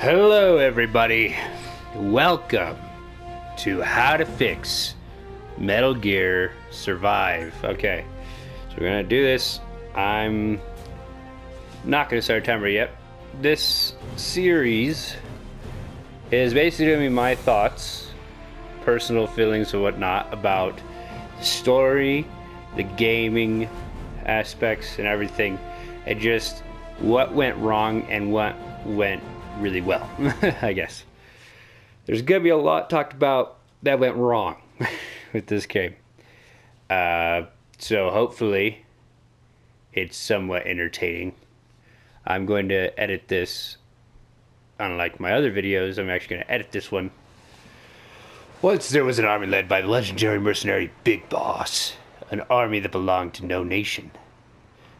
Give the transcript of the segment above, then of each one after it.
Hello, everybody. Welcome to How to Fix Metal Gear Survive. Okay, so we're gonna do this. I'm not gonna start a timer yet. This series is basically gonna be my thoughts, personal feelings, and whatnot about the story, the gaming aspects, and everything, and just what went wrong and what went really well. I guess there's gonna be a lot talked about that went wrong with this game, so hopefully it's somewhat entertaining. I'm going to edit this. Unlike my other videos, I'm actually going to edit this one. Once there was an army led by the legendary mercenary Big Boss, an army that belonged to no nation.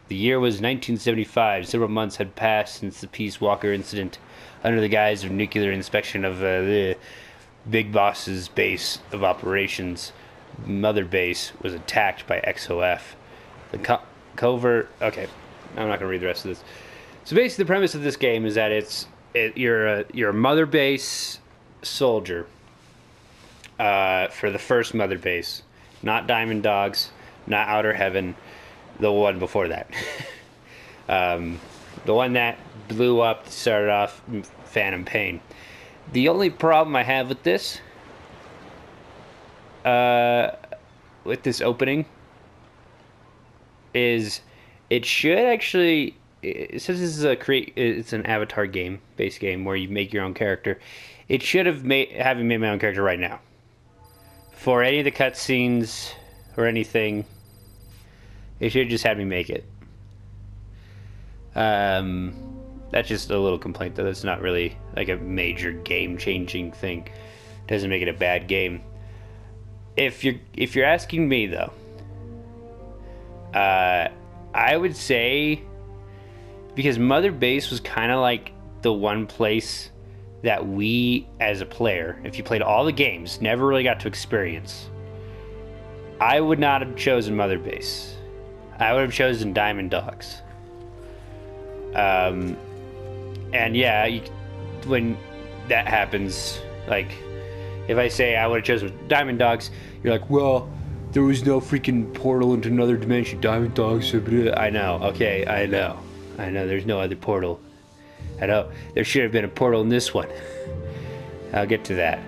The year was 1975. Several months had passed since the Peace Walker incident. Under the guise of nuclear inspection of the Big Boss's base of operations, Mother Base was attacked by XOF. The covert... Okay, I'm not going to read the rest of this. So basically the premise of this game is that you're a Mother Base soldier for the first Mother Base. Not Diamond Dogs, not Outer Heaven, the one before that. The one that blew up, started off Phantom Pain. The only problem I have with this opening is it should actually, it says this is it's an Avatar game, base game, where you make your own character. It should have having made my own character right now. For any of the cutscenes or anything, it should have just had me make it. That's just a little complaint, though. That's not really like a major game-changing thing. Doesn't make it a bad game. If you're asking me, though, I would say, because Mother Base was kind of like the one place that we, as a player, if you played all the games, never really got to experience. I would not have chosen Mother Base. I would have chosen Diamond Dogs. And yeah, when that happens, like, if I say I would have chosen Diamond Dogs, you're like, well, there was no freaking portal into another dimension. Diamond Dogs. I know. Okay, I know. There's no other portal. I know. There should have been a portal in this one. I'll get to that.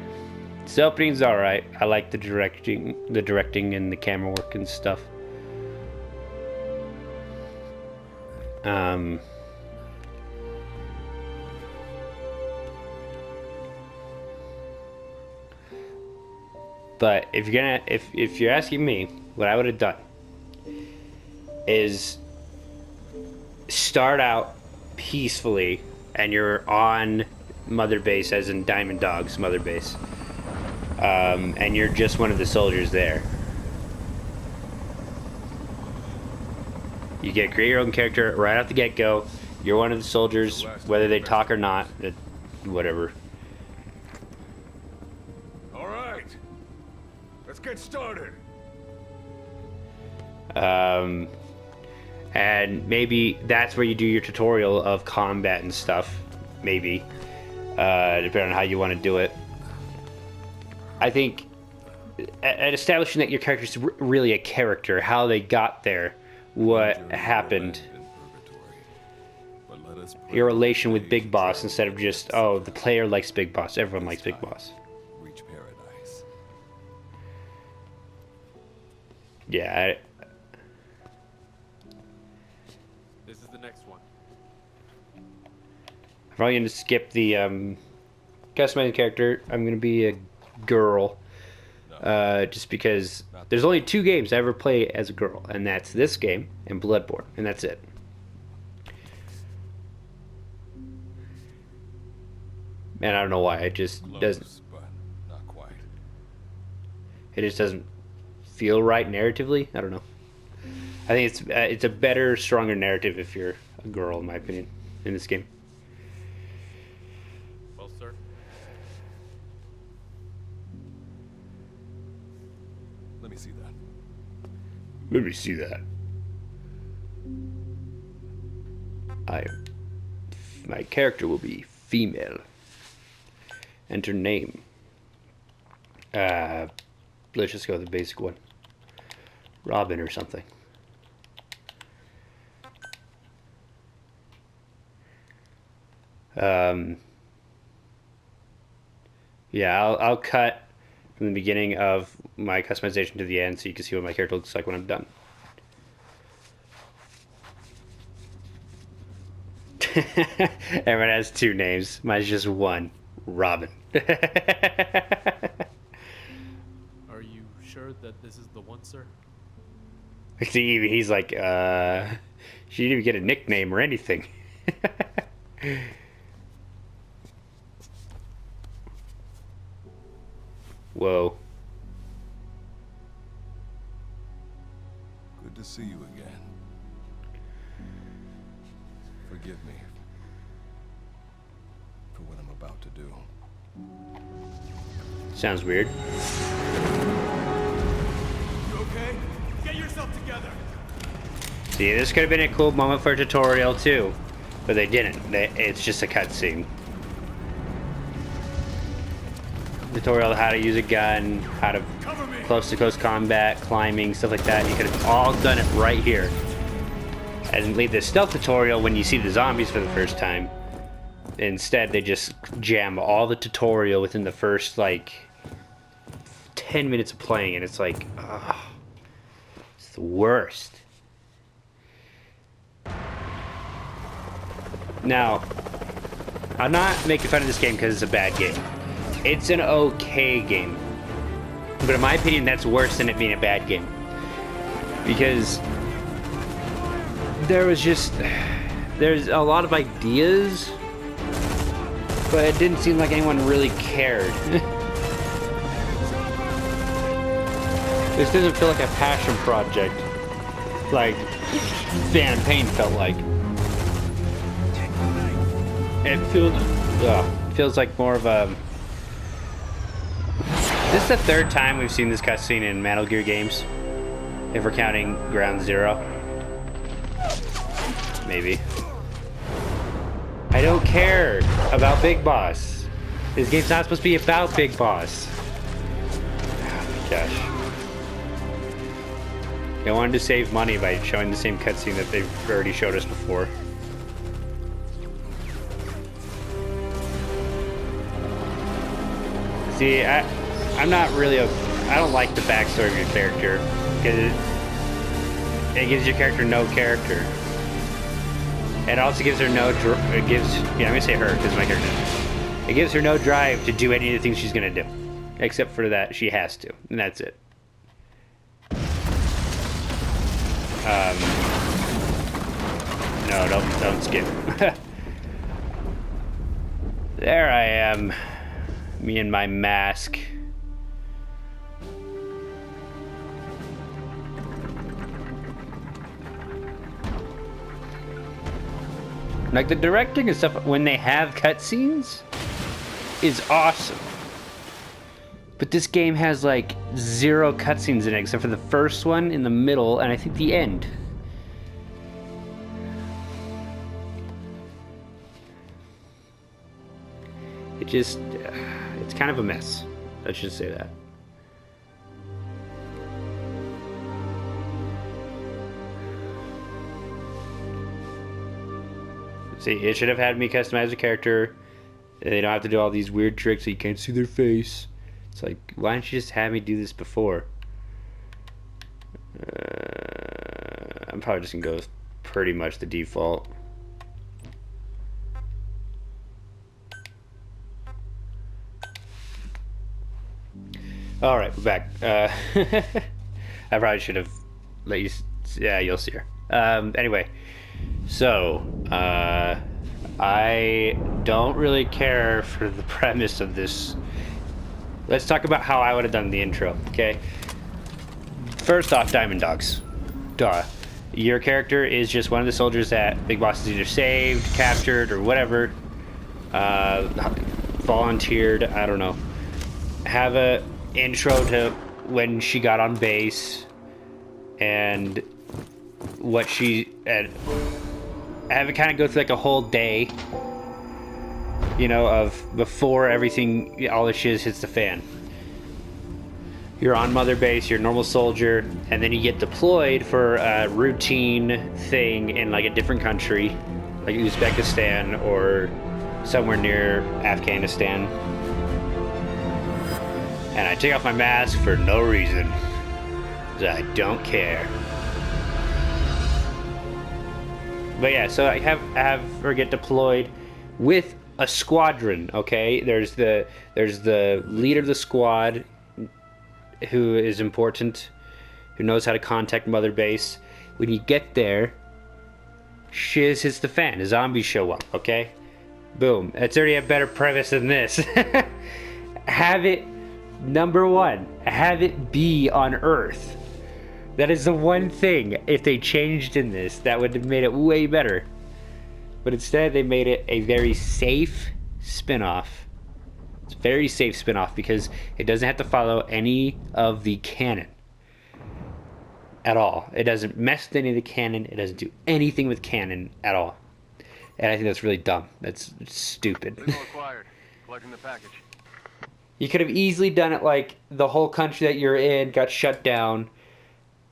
This opening's all right. I like the directing and the camera work and stuff. But if you're asking me, what I would have done is start out peacefully, and you're on Mother Base, as in Diamond Dogs Mother Base, and you're just one of the soldiers there. You create your own character right out the get-go. You're one of the soldiers, whether they talk or not, whatever. All right, let's get started. And maybe that's where you do your tutorial of combat and stuff. Maybe, depending on how you want to do it. I think at establishing that your character is really a character, how they got there, what happened, your relation with Big Boss, instead of just, oh, the player likes Big Boss, everyone likes Big Boss. Reach paradise. Yeah. This is the next one. I'm probably going to skip the customizing character. I'm going to be a girl. Just because there's only 2 games I ever play as a girl, and that's this game and Bloodborne, and that's it. And I don't know why, it just doesn't. But not quite. It just doesn't feel right narratively. I don't know. I think it's a better, stronger narrative if you're a girl, in my opinion, in this game. Well, sir. Let me see that. Let me see that. My character will be female. Enter name. Let's just go with the basic one. Robin or something. Yeah, I'll cut from the beginning of my customization to the end so you can see what my character looks like when I'm done. Everyone has two names. Mine's just one. Robin. Are you sure that this is the one, sir? See, he's like, she didn't even get a nickname or anything. Whoa. Good to see you again. Forgive me for what I'm about to do. Sounds weird. You okay? Get yourself together. See, this could have been a cool moment for a tutorial too, but they didn't. It's just a cutscene. Tutorial on how to use a gun, how to close-to-close combat, climbing, stuff like that. You could have all done it right here. And leave the stealth tutorial when you see the zombies for the first time. Instead, they just jam all the tutorial within the first, like, 10 minutes of playing, and it's like, ugh, it's the worst. Now, I'm not making fun of this game because it's a bad game. It's an okay game. But in my opinion, that's worse than it being a bad game. Because there's a lot of ideas, but it didn't seem like anyone really cared. This doesn't feel like a passion project, like Phantom Pain felt like. It feels like more of a... This is the third time we've seen this cutscene in Metal Gear games, if we're counting Ground Zero. Maybe. I don't care about Big Boss. This game's not supposed to be about Big Boss. Oh, gosh. I wanted to save money by showing the same cutscene that they've already showed us before. See, I'm not really I don't like the backstory of your character because it gives your character no character. It also gives her no I'm gonna say her because my character. It gives her no drive to do any of the things she's gonna do, except for that she has to, and that's it. No, don't skip. There I am. Me and my mask. Like the directing and stuff when they have cutscenes is awesome. But this game has like 0 cutscenes in it except for the first one in the middle and I think the end. It's kind of a mess. Let's just say that. See, it should have had me customize a character. They don't have to do all these weird tricks so you can't see their face. It's like, why didn't you just have me do this before? I'm probably just gonna go with pretty much the default. All right, we're back. I probably should have let you. Yeah, you'll see her. Anyway, so I don't really care for the premise of this. Let's talk about how I would have done the intro. Okay. First off, Diamond Dogs. Duh. Your character is just one of the soldiers that Big Boss has either saved, captured, or whatever. Volunteered. I don't know. Have a intro to when she got on base and what she have it kind of go through like a whole day you know, of before everything, all the shit hits the fan. You're on Mother Base, you're a normal soldier, and then you get deployed for a routine thing in like a different country, like Uzbekistan or somewhere near Afghanistan. And I take off my mask for no reason, 'cause I don't care. But yeah, so I have her get deployed with a squadron. Okay, there's the leader of the squad, who is important, who knows how to contact Mother Base. When you get there, shiz hits the fan. The zombies show up. Okay, boom. It's already a better premise than this. Have it, number one, have it be on Earth. That is the one thing, if they changed in this, that would have made it way better. But instead, they made it a very safe spin-off. It's a very safe spin-off because it doesn't have to follow any of the canon at all. It doesn't mess with any of the canon. It doesn't do anything with canon at all. And I think that's really dumb. That's stupid. Signal acquired. Collecting the package. You could have easily done it like the whole country that you're in got shut down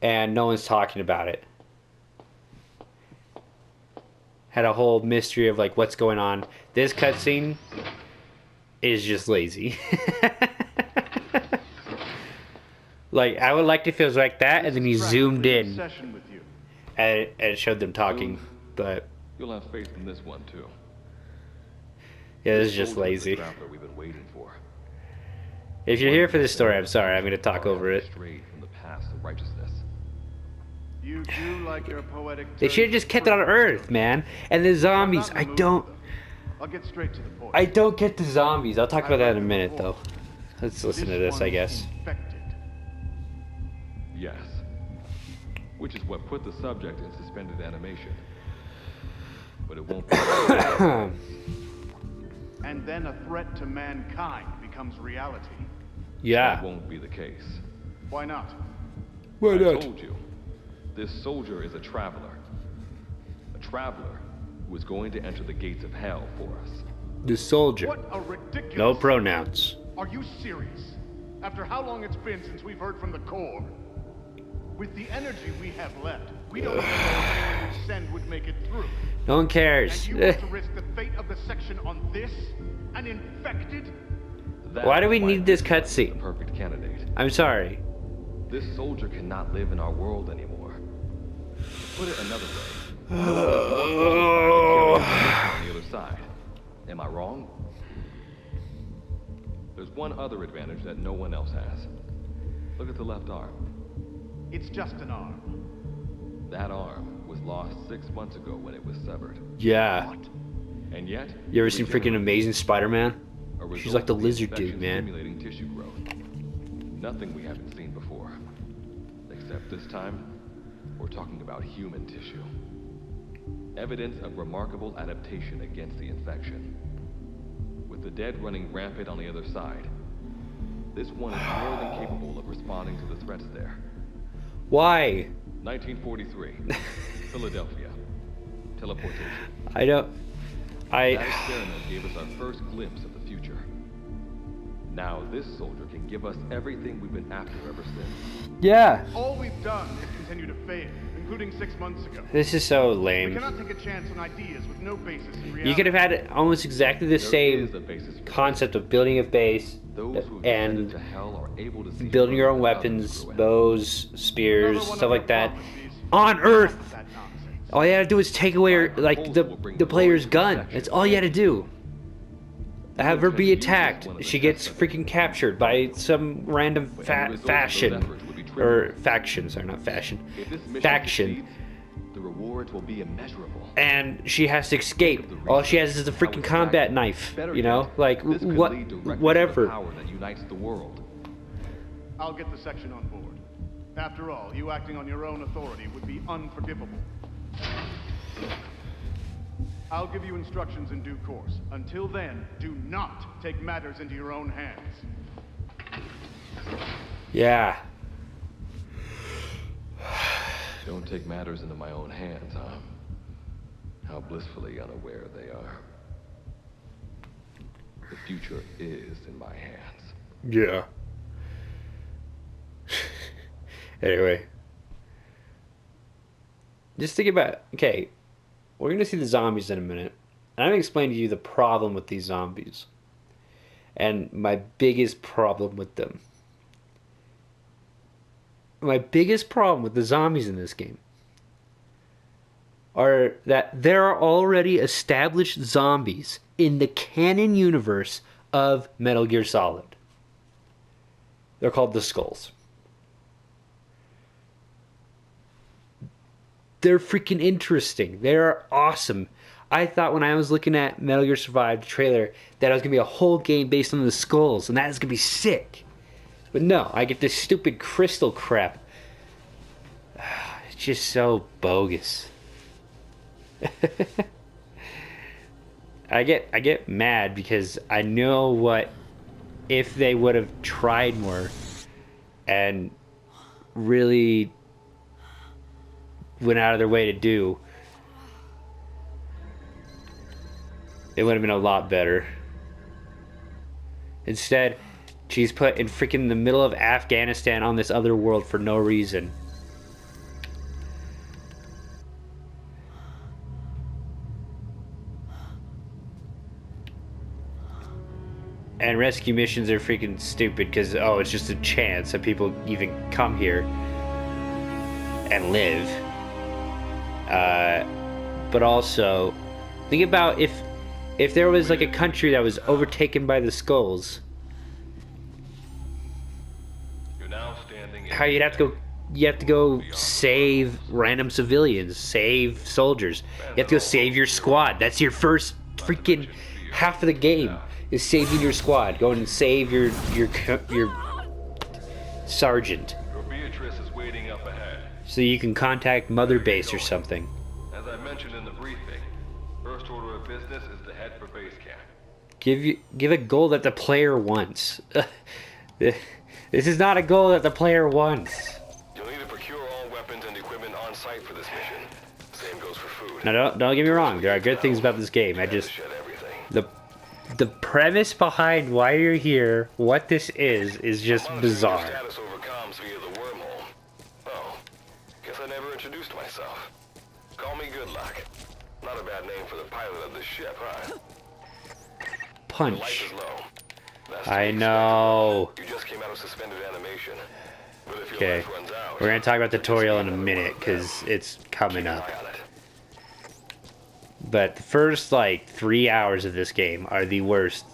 and no one's talking about it. Had a whole mystery of like what's going on. This cutscene is just lazy. Like, I would like to feel like that, and then he zoomed in and it showed them talking. But you'll have faith in this one too. Yeah, this is just lazy. We've been waiting for. If you're here for this story, I'm sorry. I'm going to talk over it. Strayed from the path of righteousness. You do like your poetic. They should have just kept it on Earth, man. And the zombies, I don't get straight to the point. I don't get the zombies. I'll talk about that in a minute, though. Let's listen to this, I guess. Yes. Which is what put the subject in suspended animation. But it won't be. And then a threat to mankind becomes reality. Yeah. That won't be the case. Why not? Why I not? told you. This soldier is a traveler. A traveler who is going to enter the gates of hell for us. The soldier. What a ridiculous. No pronouns. Are you serious? After how long it's been since we've heard from the Corps? With the energy we have left, we don't even know if anyone we send would make it through. No one cares. And you want to risk the fate of the section on this? An infected? Why do we That need this might be cutscene? the perfect candidate. I'm sorry. This soldier cannot live in our world anymore. To put it another way, Oh. on the other side. Am I wrong? There's one other advantage that no one else has. Look at the left arm. It's just an arm. That arm was lost 6 months ago when it was severed. Yeah. What? And yet, You ever seen freaking regenerated. Amazing Spider-Man? A She's result like the of lizard infection dude, man. Stimulating tissue growth. Nothing we haven't seen before. Except this time, we're talking about human tissue. Evidence of remarkable adaptation against the infection. With the dead running rampant on the other side, this one is more than capable of responding to the threats there. Why? 1943, Philadelphia. Teleportation. I don't... That experiment gave us our first glimpse of the future. Now this soldier can give us everything we've been after ever since. Yeah. All we've done is continue to fail, including 6 months ago. This is so We lame. cannot take a chance on ideas with no basis in reality. You could have had almost exactly the There same is a basis for concept of building a base those who have and descended to hell are able to see building your own further than weapons, others grow. bows, spears, Another one stuff of like your that, prophecies. on Earth. That nonsense. All you had to do is take away her, like the player's gun. That's all you had to do. Have her be attacked. She gets freaking captured by some random fashion or faction. Sorry, not fashion. If this mission Faction. succeeds, the rewards will be immeasurable. And she has to escape. All she has is a freaking combat knife. Better You know, yet, like this could what, lead directly to the whatever. power that unites the world. I'll get the section on board. After all, you acting on your own authority would be unforgivable. I'll give you instructions in due course. Until then, do not take matters into your own hands. Yeah. Don't take matters into my own hands, huh? How blissfully unaware they are. future is in my hands. Yeah. Anyway. Just think about, okay, we're going to see the zombies in a minute. And I'm going to explain to you the problem with these zombies. And my biggest problem with them. My biggest problem with the zombies in this game are that there are already established zombies in the canon universe of Metal Gear Solid. They're called the Skulls. They're freaking interesting. They're awesome. I thought when I was looking at Metal Gear Survive trailer that it was going to be a whole game based on the Skulls, and that is going to be sick. But no, I get this stupid crystal crap. It's just so bogus. I get mad because I know what if they would have tried more and really went out of their way to do, it would have been a lot better. Instead, she's put in freaking the middle of Afghanistan on this other world for no reason. And rescue missions are freaking stupid because, oh, it's just a chance that people even come here and live. But also, think about if there was like a country that was overtaken by the Skulls, You're now standing in how you have to go save random civilians, save soldiers. You have to go save your squad. That's your first freaking half of the game is saving your squad. Go and save your sergeant, Your Beatrice is waiting up ahead. so you can contact Mother Base or something. As I mentioned in the briefing, first order of business is to head for base camp. Give a goal that the player wants. This is not a goal that the player wants. You'll need to procure all weapons and equipment on site for this mission. Same goes for food. Now don't get me wrong. There are good things about this game. I just Shed everything. the premise behind why you're here, what this is just Monitoring your bizarre. status over comms via the wormhole. Oh, guess I never introduced myself. Call me Good Luck. Not a bad name for the pilot of this ship, huh? The light Punch. is low. That's I to be know. expected. You just came out of suspended animation. But if your Okay, life runs out, we're gonna talk about the just tutorial in a keep another minute one of them. because it's coming Keep an up. eye on it. But the first like 3 hours of this game are the worst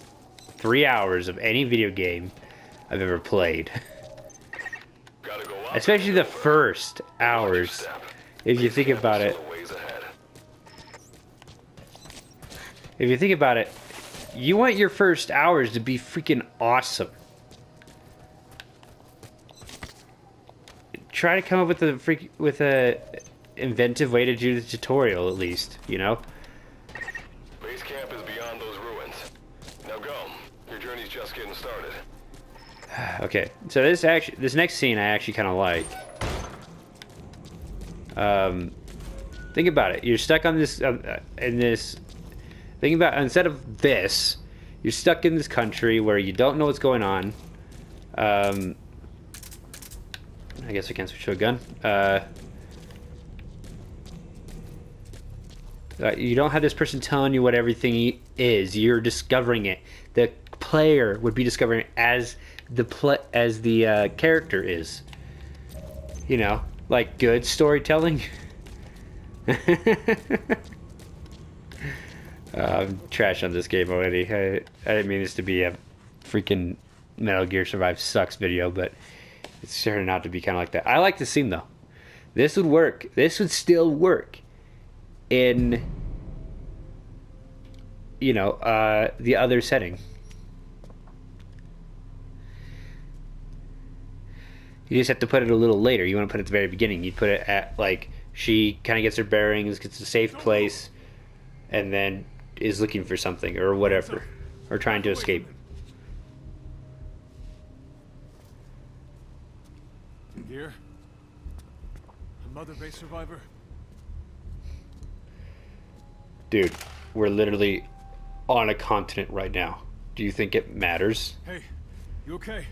3 hours of any video game I've ever played. Gotta go up. Especially the first hours. Step. If you think about it, Still a ways ahead. if you think about it, you want your first hours to be freaking awesome. Try to come up with a inventive way to do the tutorial at least, you know? Base camp is beyond those ruins. Now go. Your journey's just getting started. Okay, so this next scene I actually kind of like. Think about it. You're stuck on this think about, instead of this, you're stuck in this country where you don't know what's going on. I guess I can't switch to a gun. You don't have this person telling you what everything is. You're discovering it. The player would be discovering it as the character is. You know, like good storytelling. I'm trash on this game already. I didn't mean this to be a freaking Metal Gear Survive Sucks video, but it's turning out to be kind of like that. I like the scene though. This would work. This would still work in, you know, the other setting. You just have to put it a little later. You want to put it at the very beginning. You'd put it at, like, she kind of gets her bearings, gets a safe place, and then is looking for something or whatever, or trying to escape. Here? A Mother Base survivor? Dude, we're literally on a continent right now. Do you think it matters? Hey, you okay?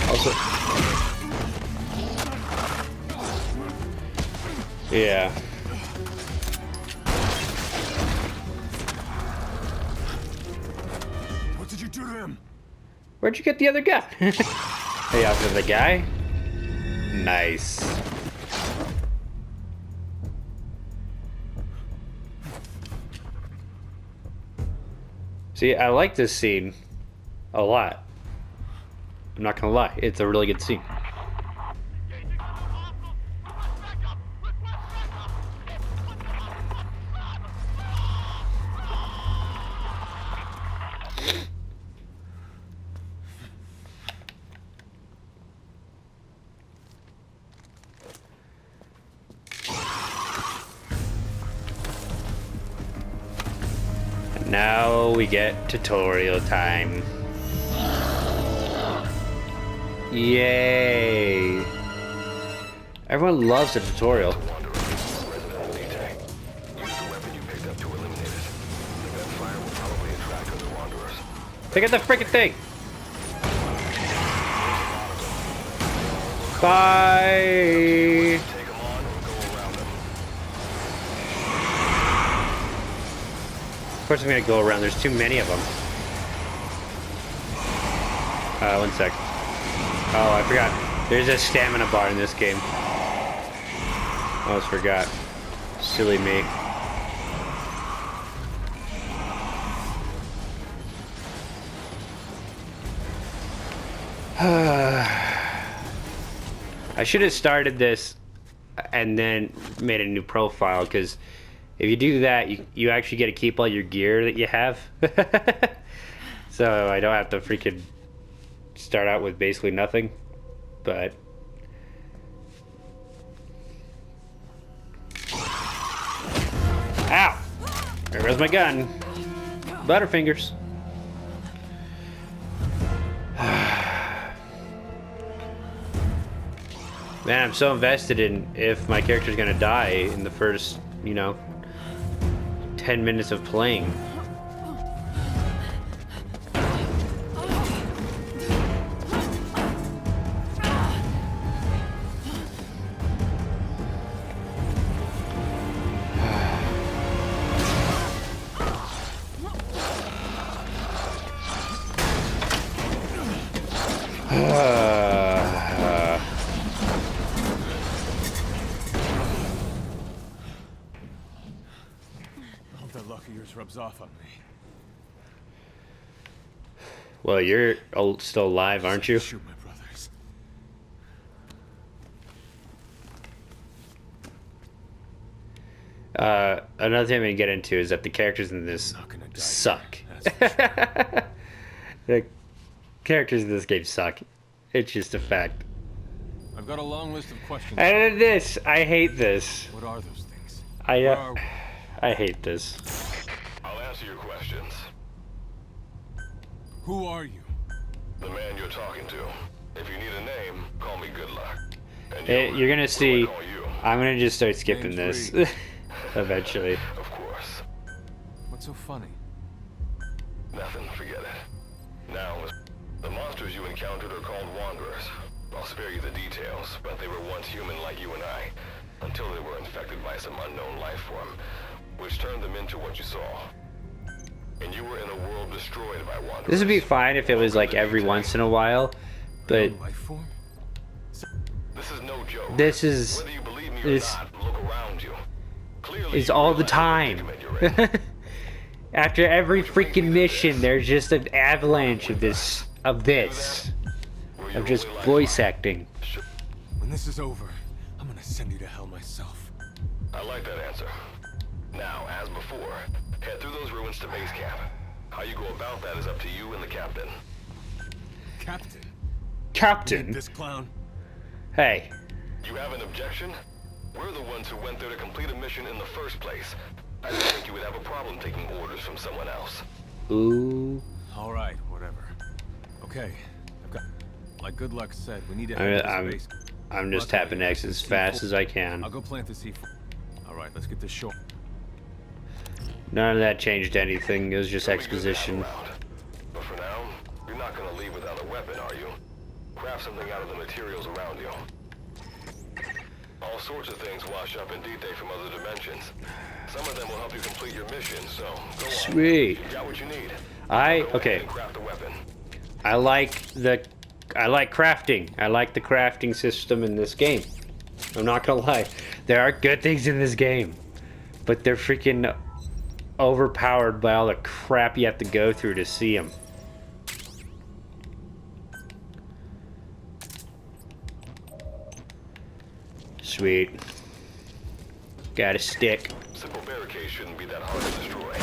Also, yeah. What did you do to him? Where'd you get the other guy? Hey, after the guy? Nice. See, I like this scene a lot. I'm not gonna lie, it's a really good scene. Now we get tutorial time. Yay! Everyone loves a tutorial. Wanderer, resident of D-Tech. Use the weapon you picked up to eliminate it. The gunfire will probably attract other wanderers. Pick up the freaking thing! Bye! Take them on or go around them. Of course I'm gonna go around, there's too many of them. One sec. Oh, I forgot. There's a stamina bar in this game. Almost forgot. Silly me. I should have started this and then made a new profile, because if you do that, you actually get to keep all your gear that you have. So I don't have to freaking start out with basically nothing. But ow! There goes my gun. Butterfingers. Man, I'm so invested in if my character's gonna die in the first, 10 minutes of playing. Hope that luck of yours rubs off on me. Well, you're still alive, aren't you? Shoot my brothers. Another thing I'm gonna get into is that the characters in this Not gonna die. suck. That's for sure. The characters in this game suck. It's just a fact. I've got a long list of questions. And this, I hate this. What are those things? I Where are we? I hate this. I'll answer your questions. Who are you? The man you're talking to. If you need a name, call me Good Luck. And You're gonna what do see. I call you? I'm gonna just start skipping Name's this eventually. Of course. What's so funny? Nothing, forget it. Now, the monsters you encountered are called Wanderers. I'll spare you the details, but they were once human like you and I, until they were infected by some unknown life form, which turned them into what you saw. And you were in a world destroyed by Wanderers. This would be fine if it was like every once in a while, but No life form? This is no joke. this is Whether you believe me or this not, look around you. Clearly, is you all the realize time. predicament you're in. After every freaking mission, there's just an avalanche of this, Were you of just really like voice mine? acting. When this is over, I'm gonna send you to hell myself. I like that answer. Now, as before, head through those ruins to base camp. How you go about that is up to you and the captain. Captain, Captain, this clown. hey, You have an objection? We're the ones who went there to complete a mission in the first place. I didn't think you would have a problem taking orders from someone else. ooh, All right, whatever. Okay, I've got. Like Good Luck said, we need to head to I'm this base. I'm just Luckily, tapping X as fast as I can. I'll go plant the C4. All right, let's get this short. None of that changed anything. It was just It'll be good to have exposition. around. But for now, you're not gonna leave without a weapon, are you? Craft something out of the materials around you. All sorts of things wash up in D-Day from other dimensions. Some of them will help you complete your mission, so go on. Sweet. You got what you need. Okay. And craft a weapon. I like crafting. I like the crafting system in this game. I'm not gonna lie. There are good things in this game, but they're freaking overpowered by all the crap you have to go through to see them. Sweet. Got a stick. Simple barricade shouldn't be that hard to destroy.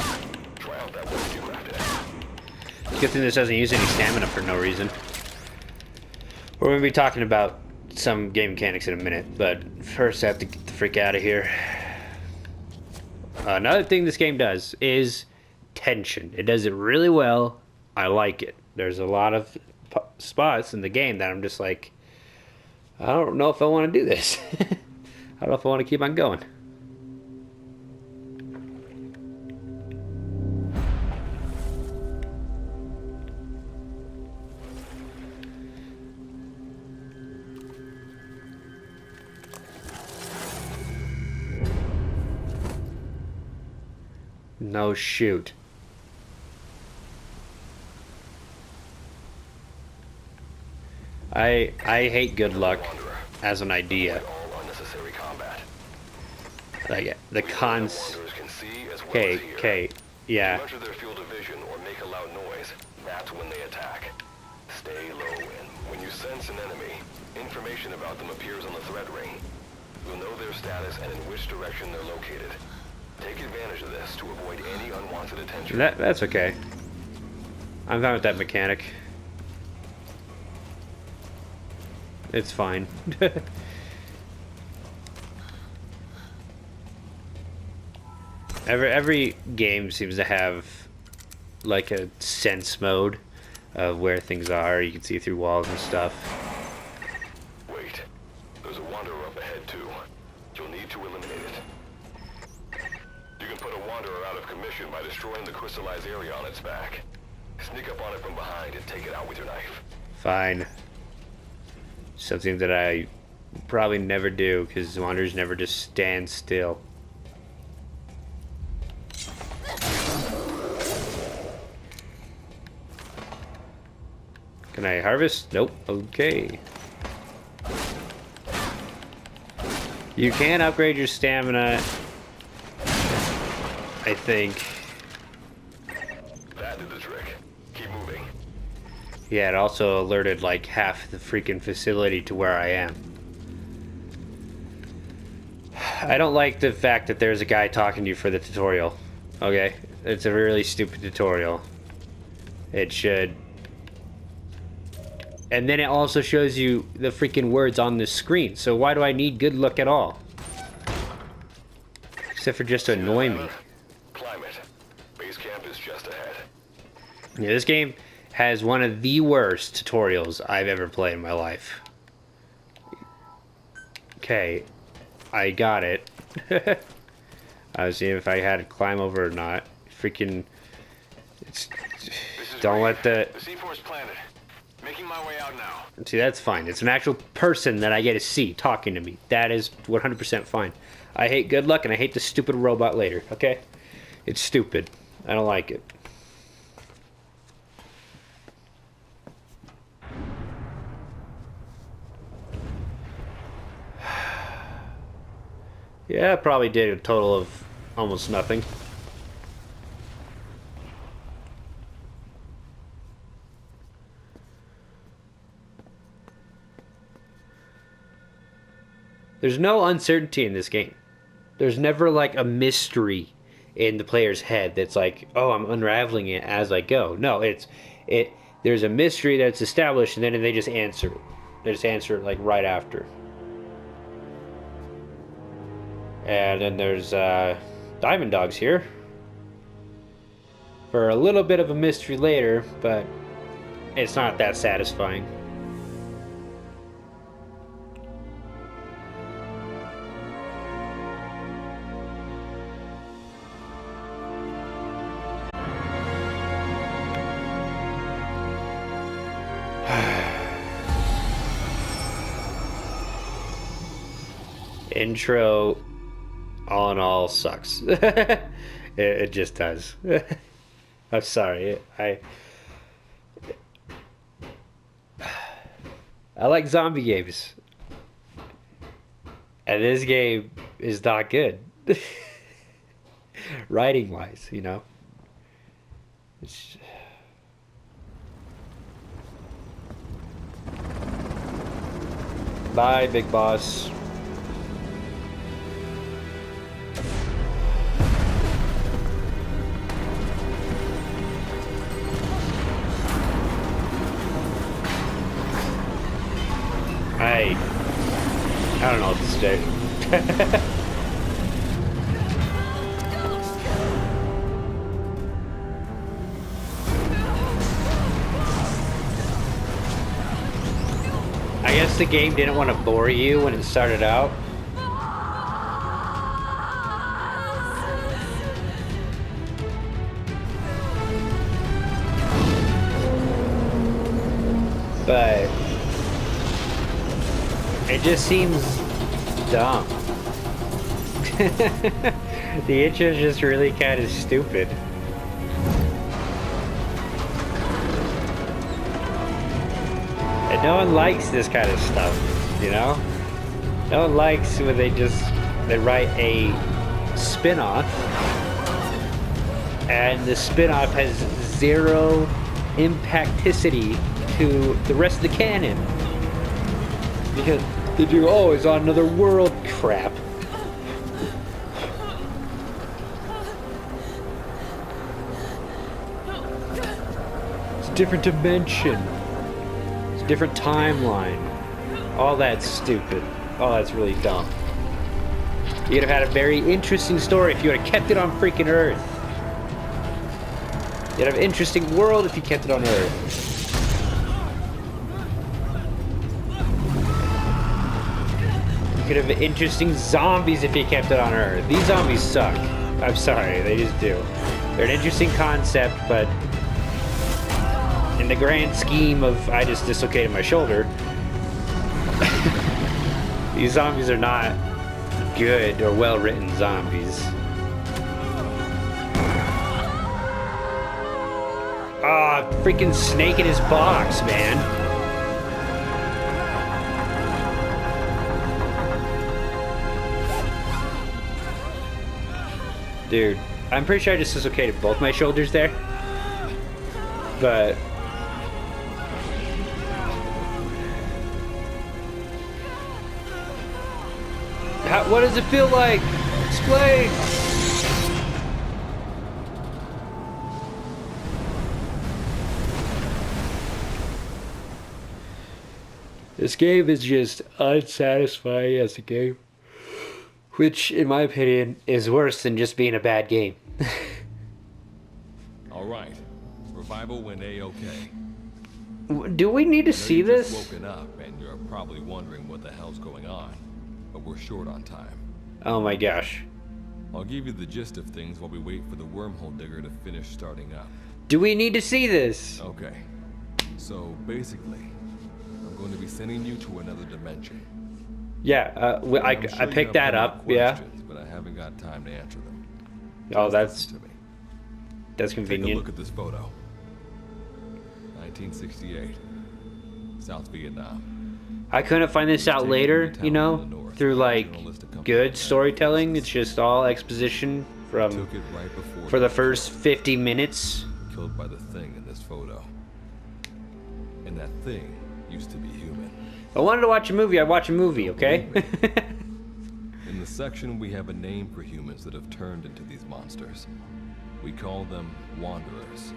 Try out that weapon you crafted. Good thing this doesn't use any stamina for no reason. We're going to be talking about some game mechanics in a minute, but first I have to get the freak out of here. Another thing this game does is tension. It does it really well. I like it. There's a lot of spots in the game that I'm just like, I don't know if I want to do this. I don't know if I want to keep on going. No shoot. I hate good luck as an idea. All unnecessary combat. Like the cons. Wanderers can see as well Okay, as hear. okay, yeah. If you enter their field of vision or make a loud noise, that's when they attack. Stay low, and when you sense an enemy, information about them appears on the threat ring. You'll know their status and in which direction they're located. Take advantage of this to avoid any unwanted attention. That's okay. I'm fine with that mechanic. It's fine. Every game seems to have like a sense mode of where things are. You can see through walls and stuff. Wait. There's a wanderer up ahead, too. You'll need to eliminate it. You can put a wanderer out of commission by destroying the crystallized area on its back. Sneak up on it from behind and take it out with your knife. Fine. Something that I probably never do because wanderers never just stand still. Can I harvest? Nope. Okay. You can upgrade your stamina, I think. That did the trick. Keep moving. Yeah, it also alerted like half the freaking facility to where I am. I don't like the fact that there's a guy talking to you for the tutorial. Okay? It's a really stupid tutorial. It should... And then it also shows you the freaking words on the screen. So why do I need good luck at all? Except for just to annoy me. Climb it. Base camp is just ahead. Yeah, this game has one of the worst tutorials I've ever played in my life. Okay, I got it. I was seeing if I had to climb over or not. Freaking... Don't let the... The C4's planted. Making my way out now. See, that's fine. It's an actual person that I get to see talking to me. That is 100% fine. I hate good luck and I hate the stupid robot later, okay? It's stupid. I don't like it. Yeah, I probably did a total of almost nothing. There's no uncertainty in this game. There's never like a mystery in the player's head that's like, oh, I'm unraveling it as I go. No, there's a mystery that's established and then they just answer it. They just answer it like right after. And then there's Diamond Dogs here. For a little bit of a mystery later, but it's not that satisfying. intro, all in all, sucks. It just does. I'm sorry. I like zombie games, and this game is not good. Writing wise, you know. It's... Bye, big boss. I don't know what to say. I guess the game didn't want to bore you when it started out. But it just seems dumb. The intro is just really kind of stupid. And no one likes this kind of stuff, you know? No one likes when they write a spin-off and the spin-off has zero impacticity to the rest of the canon. Because they do, oh, it's on another world crap. It's a different dimension. It's a different timeline. All that's stupid. All that's really dumb. You'd have had a very interesting story if you would have kept it on freaking Earth. You'd have an interesting world if you kept it on Earth. You could have interesting zombies if you kept it on Earth. These zombies suck. I'm sorry, they just do. They're an interesting concept, but in the grand scheme of I just dislocated my shoulder, these zombies are not good or well-written zombies. Ah, freaking snake in his box, man. Dude, I'm pretty sure I just dislocated both my shoulders there. But what does it feel like? Explain! This game is just unsatisfying as a game. Which, in my opinion, is worse than just being a bad game. All right. Revival went A-okay. Do we need to see this? Just woken up and you're probably wondering what the hell's going on. But we're short on time. Oh my gosh. I'll give you the gist of things while we wait for the wormhole digger to finish starting up. Do we need to see this? Okay. So, basically, I'm going to be sending you to another dimension. Yeah, I picked that up, yeah. But I haven't got time to answer them. Oh, that's convenient. Take a look at this photo. 1968, South Vietnam. I couldn't find this out later, you know, through like good storytelling. It's just all exposition from for the first 50 minutes. Killed by the thing in this photo. And that thing used to be human. I wanted to watch a movie, I'd watch a movie, okay? In the section, we have a name for humans that have turned into these monsters. We call them Wanderers.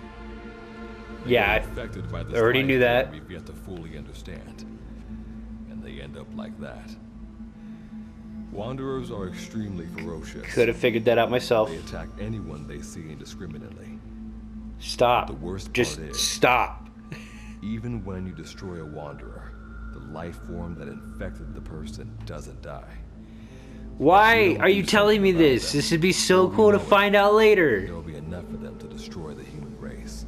Yeah, I already knew that. We've yet to fully understand. And they end up like that. Wanderers are extremely ferocious. Could have figured that out myself. They attack anyone they see indiscriminately. Stop. The worst part Just is, stop. Even when you destroy a Wanderer, the life form that infected the person doesn't die. Why are you telling me this? This would be so cool to find out later. There will be enough of them to destroy the human race.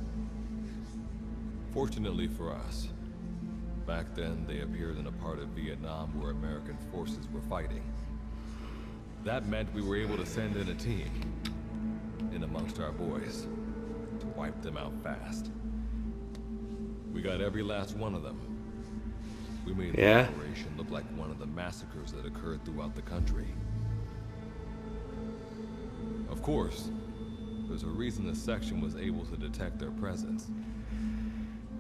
Fortunately for us, back then they appeared in a part of Vietnam where American forces were fighting. That meant we were able to send in a team, in amongst our boys, to wipe them out fast. We got every last one of them. We made the operation look like one of the massacres that occurred throughout the country. Of course, there's a reason the section was able to detect their presence.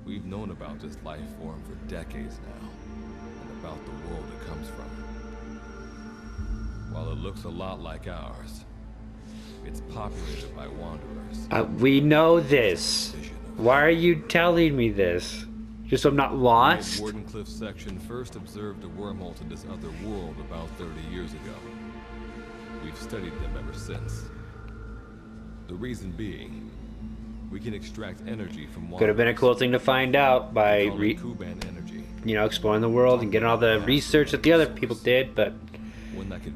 We've known about this life form for decades now, and about the world it comes from. While it looks a lot like ours, it's populated by wanderers. We know this. Why are you telling me this? Just so I'm not lost? Wardenclyffe section first observed a wormhole to this other world about 30 years ago. We've studied them ever since. The reason being, we can extract energy from wanderers. Could have been a cool thing to find out by, Kuban energy. exploring the world and getting all the research that the other people did, but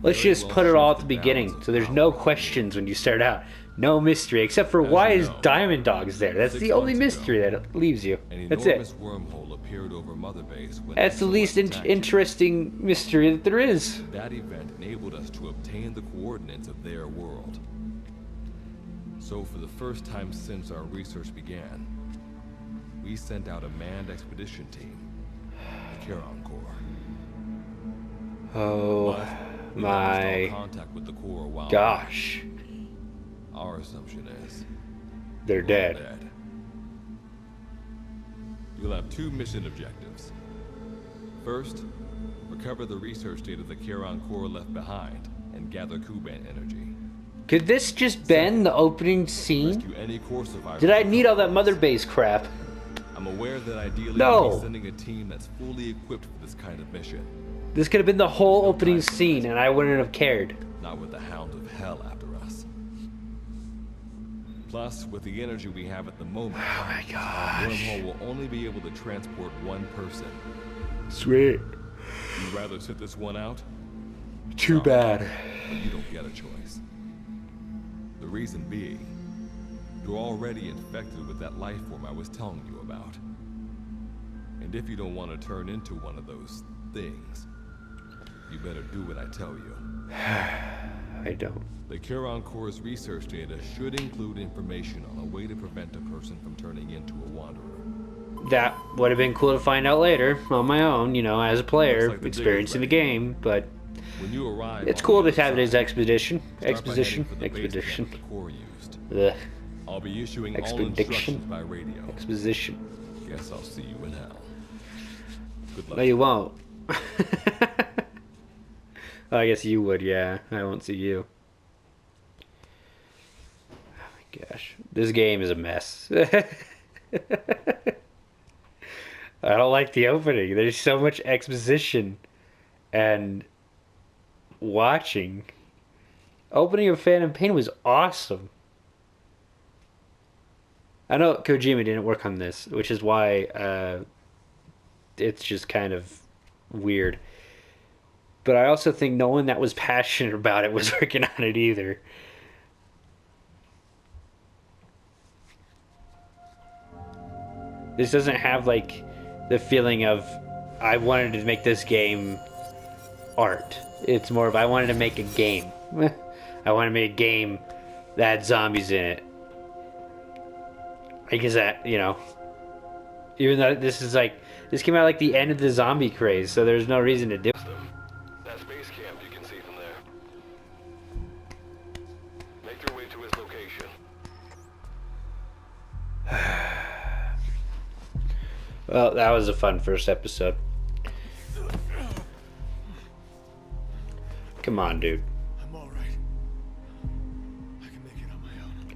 let's just put it all at the beginning, so there's no questions when you start out. No mystery, except for why is Diamond Dogs there? That's the only mystery that it leaves you. That's it. Wormhole appeared over Mother Base when That's the least interesting mystery that there is. That event enabled us to obtain the coordinates of their world. So for the first time since our research began, we sent out a manned expedition team, the Charon Corps. Oh my contact with the Corps while gosh. Our assumption is They're dead. You'll have two mission objectives. First, recover the research data the Charon Corps left behind and gather Kuban energy. Could this just been the opening scene? Rescue any Corps survivors. Did I need all that Mother Base crap? I'm aware that ideally No. we'll be sending a team that's fully equipped for this kind of mission. This could have been the whole opening scene and I wouldn't have cared. Not with the Hound of Hell after us. Plus, with the energy we have at the moment, Oh my our gosh. wormhole will only be able to transport one person. Sweet. You'd rather sit this one out? Too bad. But you don't get a choice. The reason being, you're already infected with that life form I was telling you about. And if you don't want to turn into one of those things, you better do what I tell you. I don't. The Charon Corps' research data should include information on a way to prevent a person from turning into a wanderer. That would have been cool to find out later on my own, as a player, Looks like the experiencing the digger's game, but When you arrive, it's on cool the to have other it as side, exposition. start by heading Exposition. for the base camp Expedition. the Corps used. Ugh. I'll be issuing all Expedition. instructions by radio. Exposition. Guess I'll see you in hell. Good luck. No, you won't. Oh, I guess you would, yeah. I won't see you. Oh my gosh. This game is a mess. I don't like the opening. There's so much exposition and watching. Opening of Phantom Pain was awesome. I know Kojima didn't work on this, which is why it's just kind of weird. But I also think no one that was passionate about it was working on it either. This doesn't have like the feeling of I wanted to make this game art. It's more of I wanted to make a game. I want to make a game that had zombies in it. Because that, even though this came out like the end of the zombie craze, so there's no reason to do it. That's base camp you can see from there. Make your way to his location. Well, that was a fun first episode. Come on, dude. I'm all right. I can make it on my own.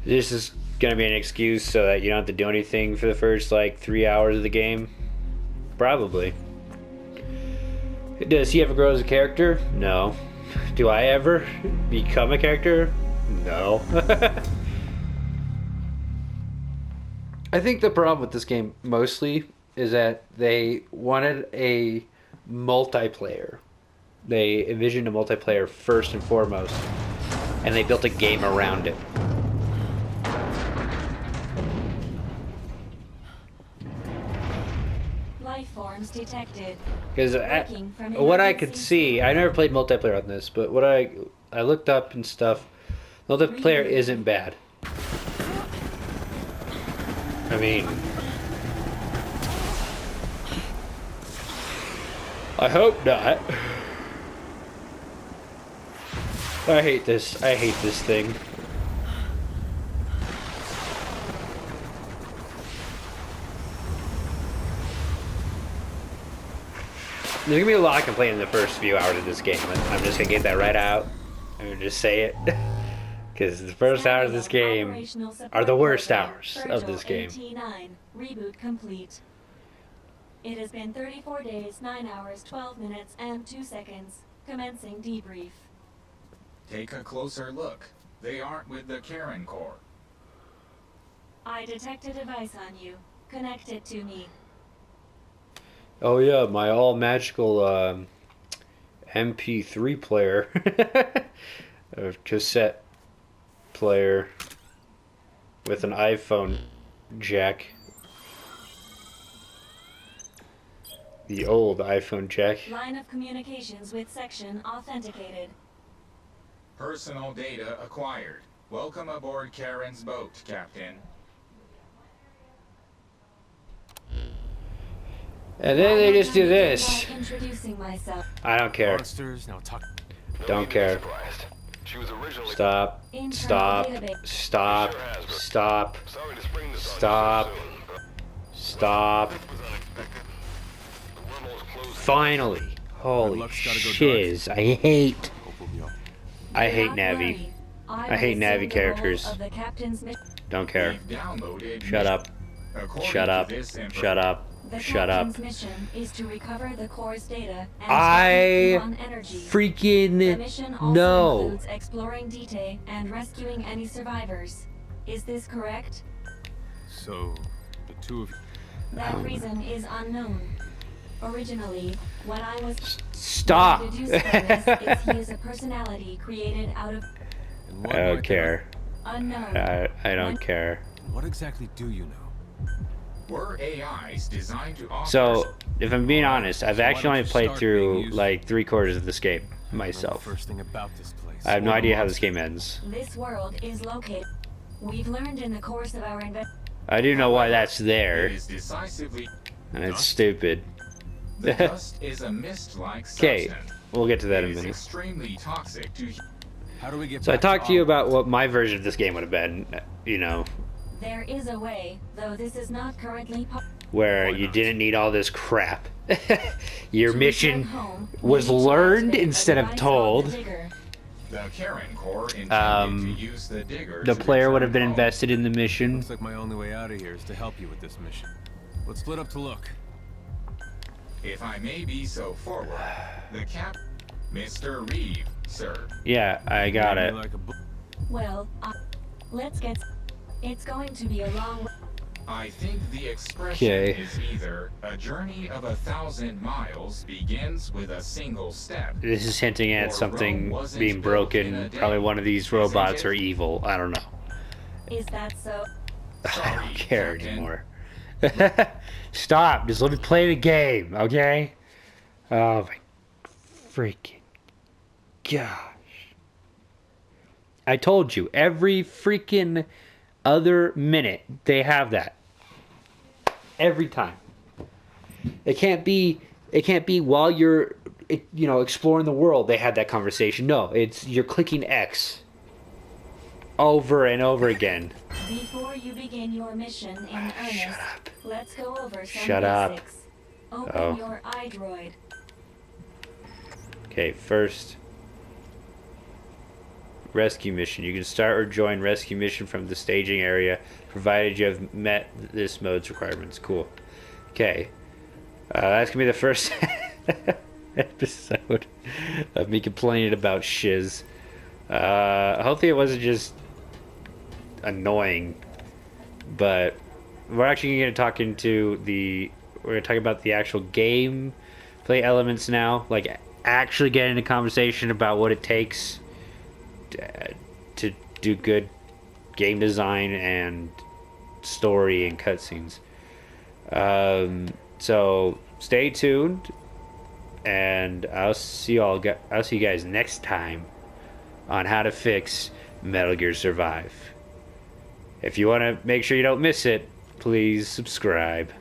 This is gonna be an excuse so that you don't have to do anything for the first 3 hours of the game? Probably. Does he ever grow as a character? No. Do I ever become a character? No. I think the problem with this game mostly is that they wanted a multiplayer. They envisioned a multiplayer first and foremost, and they built a game around it. Life form forms detected. Because Working from what I could emergency see, I never played multiplayer on this, but what I looked up and stuff, multiplayer isn't bad. I mean, I hope not. I hate this. I hate this thing. There's gonna be a lot of complaining in the first few hours of this game. I'm just gonna get that right out. I'm gonna just say it. Because the first hours of this game are the worst hours of this game. AT9, reboot complete. It has been 34 days, 9 hours, 12 minutes, and 2 seconds. Commencing debrief. Take a closer look. They aren't with the Karen Corps. I detect a device on you. Connect it to me. Oh yeah, my all magical MP3 player, a cassette player with an iPhone jack. The old iPhone jack. Line of communications with section authenticated. Personal data acquired. Welcome aboard Karen's boat, Captain. And then they just do this. Introducing myself. I don't care. Monsters, now talk. Don't care. Surprised. She was originally Stop. Internal Stop. database. Stop. Stop. sorry to spring this on you Stop. so soon, but Stop. it was unexpected. The wormhole's closing. Finally. Holy luck's gotta go shiz. I hate. Hope we'll be all- I hate Do not Navi. worry. I will hate assume Navi the role characters. of the captain's mission. Don't care. We've downloaded Shut up. According Shut to up. this info- Shut up. The Shut up. captain's mission is to recover the core's data and I on energy. The freaking mission also no. includes exploring Dite and rescuing any survivors. Is this correct? So, the two of you. That reason is unknown. Originally, what I was Stop. deduced from this is he is a personality created out of And what I might don't they care. unknown. I don't care. like- What exactly do you know? Were AIs designed to offer So, if I'm being honest, I've So why actually don't only you played start being through useful? like 3/4 of this game I know the myself. first thing about this place. I have no What a idea how this monster. game ends. This world is located. We've learned in the course of our I do know why that's it there, is decisively and it's stupid. the dust is a mist-like Okay, substance. we'll get to that It in a is minute. extremely toxic to How do we get So I back talked to you our- about what my version of this game would have been, you know, There is a way, though this is not currently where you didn't need all this crap. Your To mission return home, was we need to learned activate a instead of device told. on the digger. the Karen Corps intended Um, to use the digger The to player would have return been home. invested in the mission. Looks like my only way out of here is to help you with this mission. Let's split up to look. If I may be so forward, the cap, Mr. Reeve, sir. Yeah, I got Made it. me like a bu- Well, let's get. It's going to be a long. I think the expression Okay. is either a journey of 1,000 miles begins with a single step. This is hinting Or at something Rome wasn't being built in broken. a day, Probably one of these isn't robots it? are evil. I don't know. Is that so? I Sorry, don't care Captain. anymore. Stop. Just let me play the game, okay? Oh my freaking gosh. I told you, every freaking other minute they have that. Every time. It can't be while you're exploring the world they had that conversation. No, it's you're clicking X over and over again. Before you begin your mission in earnest, up. let's go over some Shut up. basics. Open Oh. your iDroid. Okay, first rescue mission. You can start or join rescue mission from the staging area, provided you have met this mode's requirements. Cool. Okay, that's gonna be the first episode of me complaining about shiz. Hopefully it wasn't just annoying, but we're actually gonna talk into we're gonna talk about the actual game play elements now, like actually get into conversation about what it takes to do good game design and story and cutscenes. So stay tuned, and I'll see you guys next time on how to fix Metal Gear Survive. If you want to make sure you don't miss it, please subscribe.